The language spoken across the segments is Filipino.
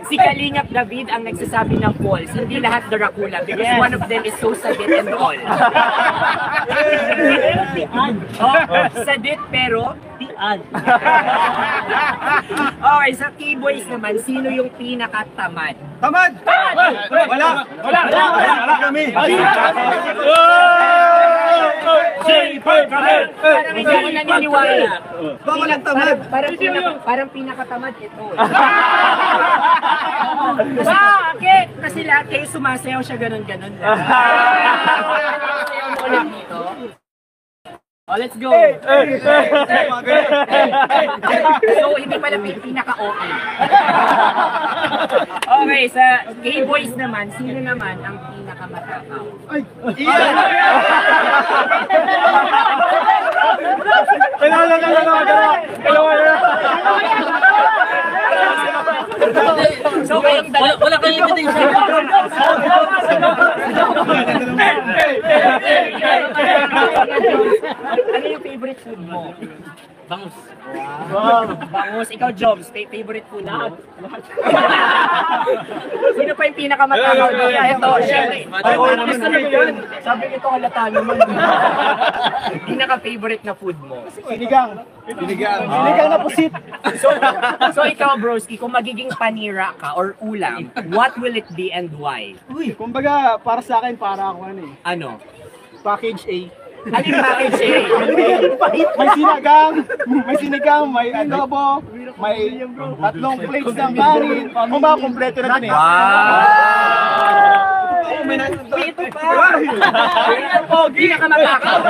Si Kalingap David ang nagsasabi ng balls, hindi lahat Dracula because one of them is so sadit and all. Sadit pero tiad. Okay, sa K-Boys naman, sino yung pinakatamad? Tamad! Wala kami! Parang hindi ko naniniwala. Bawal ang tamad! Parang pinakatamad ito. Bakit? Kasi lahat kayo sumasayaw siya ganun-ganun lang. Sumasayaw mo ulit dito. Oh, let's go! So, hindi pala pinaka-okay. Okay, sa K-Boys naman, sino naman ang pinaka-matakaw? Ay! Iyan! So, kayong dalawa. Wala kayong invitation. Ano yung favorite food mo? Bangus. Wow. Bangus. Ikaw, Jobs, favorite food mo? Sino pa yung pinakamatakaw? Ito, syempre. Sabi nito, halata naman. Pinaka-favorite na food mo? Sinigang na pusit. So ikaw, broski, kung magiging panira ka or ulam, what will it be and why? Uy, kumbaga, para sa akin, para ako ano eh. Ano? Package A. Ano yung package A? May sinigang, may adobo, may tatlong plates ng kanin. Kumbaga, kompleto na din eh. Ito pa! Pogi na ka matakaw.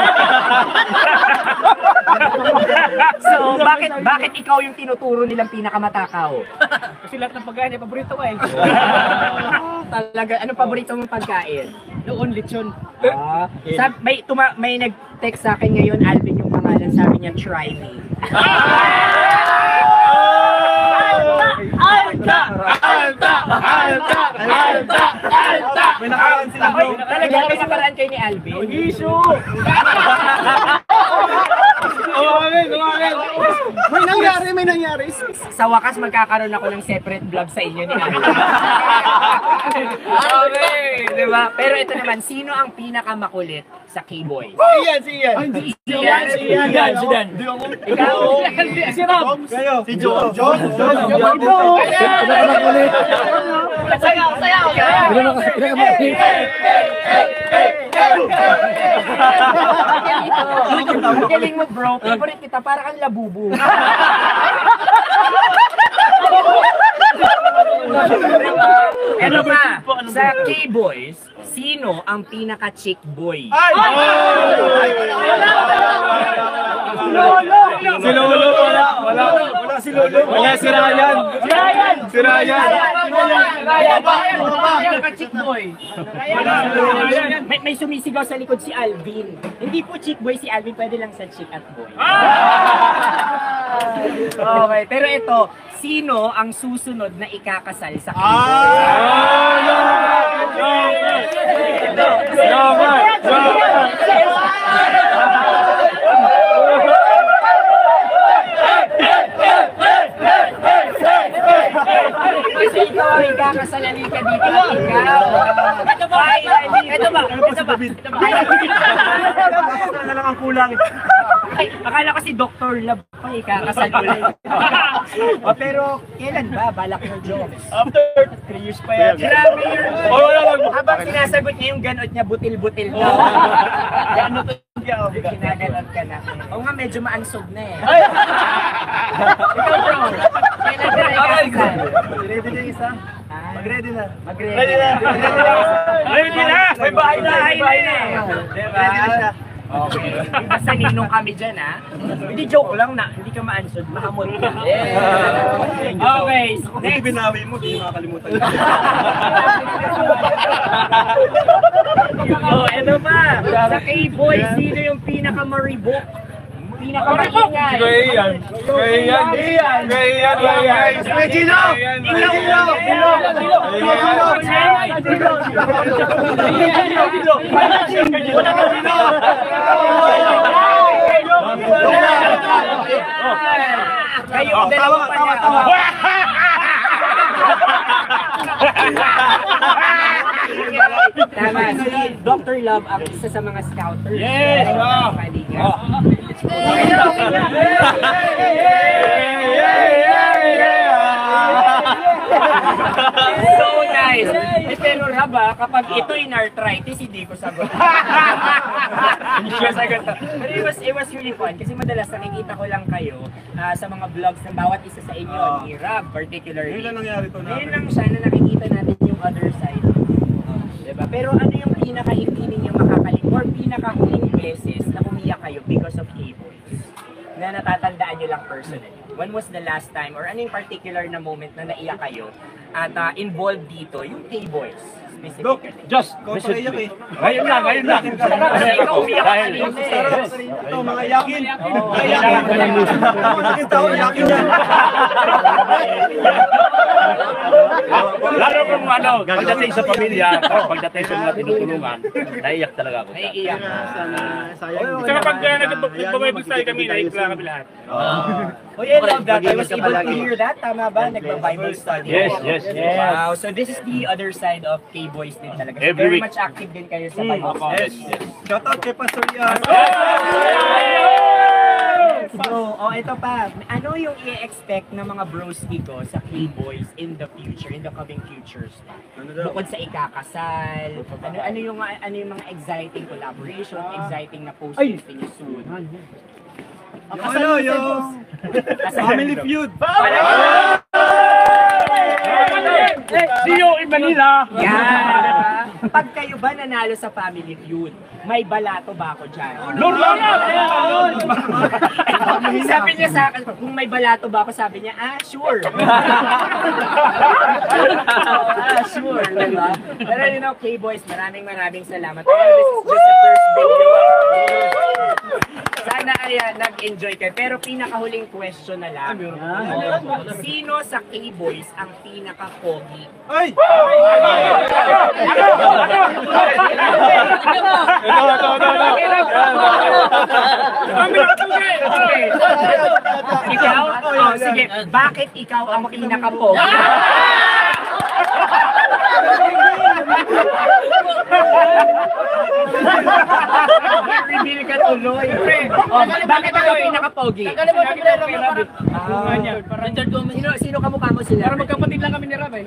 So, bakit ikaw yung tinuturo nilang pinakamatakaw? Kasi lahat ng pagkain ay paborito ko eh. Talaga, anong paborito mong pagkain? Noon, lechon. May nag-text sa akin ngayon, Alvin yung pangalan, sabi niya, try me. May nakaraan sila bro. Talaga, may nakaraan kayo ni Alvin? Issue! May nangyari. Sa wakas, magkakaroon ako ng separate vlog sa inyo ni Alvin. Okay, diba? Pero ito naman, sino ang pinakamakulit sa K-Boys? Si Ian. Ikaw? Si Rob. Si John. Sayaw! Galing mo, bro. Favorite kita, para kang labubu. Ano pa? Sa K-Boys, sino ang pinaka-chick boy? Si Lolo. Wala si Lolo. Wala si Ryan. Si Ryan. Chick boy. May sumisigaw sa likod si Alvin. Hindi po chick boy si Alvin, pwede lang sa chick at boy. Okay, pero ito, sino ang susunod na ikakasal sa Kasi ikaw ang ikakasalali ka dito. Ito ba? Ano lang ang kulang? Ay, akala ko si Dr. Love pa ikakasal ko lang. Pero kailan ba? Balak yung jokes. After 3 years pa yan. Grabe yun. Habang sinasagot niya yung ganot niya, butil-butil na. Ganot niya. Ginaganot ka na. Oo nga, medyo maansog na eh. Ikaw bro, kailan ka ikakasal? Ready na isa? Mag-ready na. Ready na! May bahay na! Ready na siya. Okay. Basta ninong kami dyan, ha? Hindi, joke lang na. Hindi ka maansod. Mahamon ka. Okay. Next. Binawi mo, hindi makakalimutan. Ito pa. Sa K-Boy, sino yung pinaka-maribok? Pinaka-maingay? Ian. Gino! Kayo, dalawa pala. Tama, si Dr. Love ang isa sa mga scouters. Yes! So nice! Pero Raba, kapag ito in arthritis, hindi ko sagot. Hindi ko sagot. But it was really fun kasi madalas nakikita ko lang kayo sa mga vlogs ng bawat isa sa inyo, ni Rab particularly. Yun lang nangyari to na. Ngayon lang siya na nakikita natin yung other side. Diba? Pero ano yung pinaka-hindi ninyo makakalimot or pinaka-huling beses na umiyak kayo because of K-Boys? Na natatandaan nyo lang personally. When was the last time or ano yung particular na moment na naiyak kayo at involved dito yung K-Boys specifically? Just, Kontra-iyak eh. ngayon lang. Kasi ikaw umiyak ka Dahil- kanina eh. Ito, mga yakin. Mga yakin. Ako naging tao, yakin yan. Lalo kung pagdating sa pamilya, pagdating sa mga tinutulungan, naiyak talaga ako. Naiiyak. Saka pag nag-Bible study kami, naiyak lang kami lahat. Oh yeah, I love that. I was able to hear that. Tama ba? Nagba-Bible study. Yes. Wow, so this is the other side of K-Boys din talaga. So Every very week. much active din kayo sa Bible Yes, study. Shout out kay Pastor Ian. So, ito pa. Ano yung i-expect ng mga broski ko sa K-Boys in the future, in the coming futures? Bukod sa ikakasal, ano yung mga exciting collaboration, exciting na post niyo soon? Yung Family Feud. Dio in Manila. Yan! Pag kayo ba nanalo sa Family Feud, may balato ba ako dyan? Sabi niya sa akin, kung may balato ba ako, sabi niya, sure. Sure, diba? Pero you know, K-Boys, maraming salamat. This is just the first video. Sana ay nag-enjoy kayo. Pero pinakahuling question na lang. Sino sa K-Boys ang pinaka-pogi? Ay! Okay. Ikaw? Oh, sige. Bakit ikaw ang pinaka-pogi? Reveal ka tuloy. Oh, bakit ikaw pinaka-pogi? Sino kamukha mo sila? Para magkapatid lang kami ni Rab eh.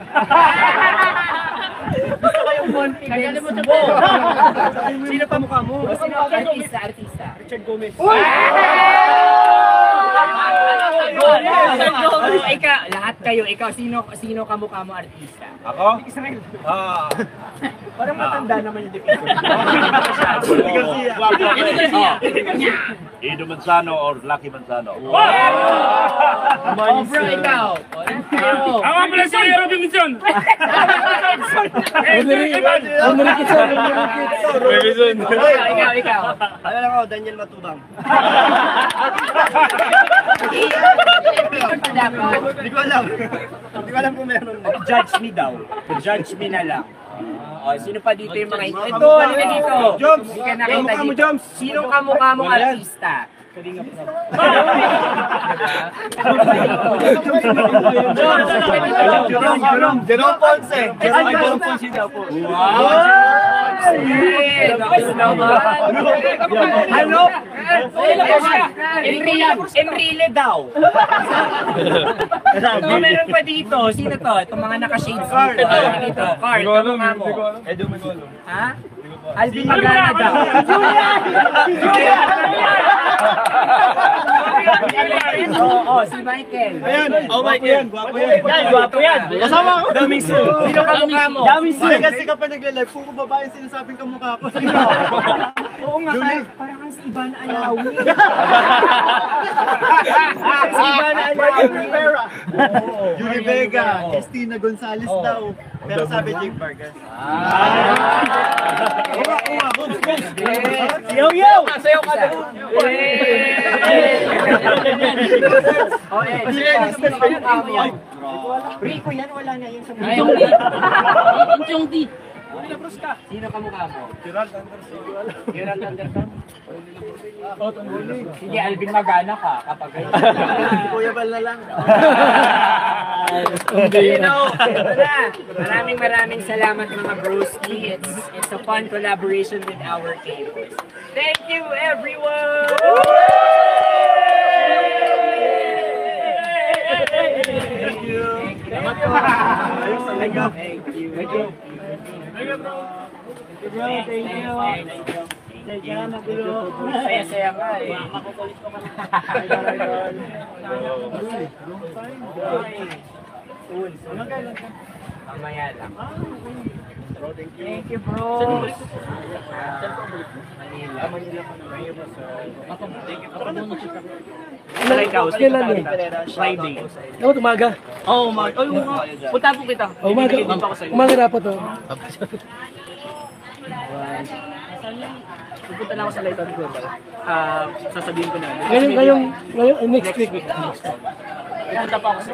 Gusto ko yung confidence mo. Sino pa mukha mo? Sino artista? Richard Gomez. Ikaw, lahat kayo, sino kamukha mo artista? Ako? Parang matanda naman yung definition. Ido Manzano or Lucky Manzano. Bro, ikaw. Ako ang pala si Robin Wilson. Ikaw. Ano lang ako, Daniel Matubang. Hindi ko alam. Hindi ko alam kung meron na. Judge me daw. Judge me na lang. Sino pa dito yung mga ito? Halika dito. Joms! Hindi ka nakita Kamukha mo, dito. Joms! Sinong kamukha mong artista? Jerome Ponce. Jerome Ponce daw po. Wow! Ano? Enrile daw. Meron pa dito. Sino to? Itong mga naka-shades dito. Dito. Card, kamukha mo. Edo Megolo. Ha? Alvin Magana daw. Si Michael. Ayan. Oh, Michael. Gwapo yan. Gwapo yan. Kasama ako. Daming su. Sino kamukha mo? Kasi kapag nagle-live, puro babae sinasabing kamukha ko. Oo nga, parang ang si Ivan Alawi. Si Ivan Alawi. Yuri Vega, Christina Gonzalez daw. Pero sabi Jake Vargas. Yo! Sayaw ka daw. Rico yan, wala na yun sa mga. Yung di. Sino kamukha mo? Gerald Anderson. Sige, Alvin Magana ka kapag Kuya Bal na lang. You know, ito na. Maraming salamat mga broski. It's a fun collaboration with our campus. Thank you, everyone! Thank you. Salamat po. Thank you. Thank you. Thank you. Saya-saya ka eh. Makukulit ko man. Mamaya lang. Thank you, bro. Friday. Ako umaga. Oh, umaga. Punta po kita. Umaga. Umaga dapat oh. Pupunta na ako sa Lighton Global. Sasabihin ko na. Ngayon, next week. Pupunta pa ako sa...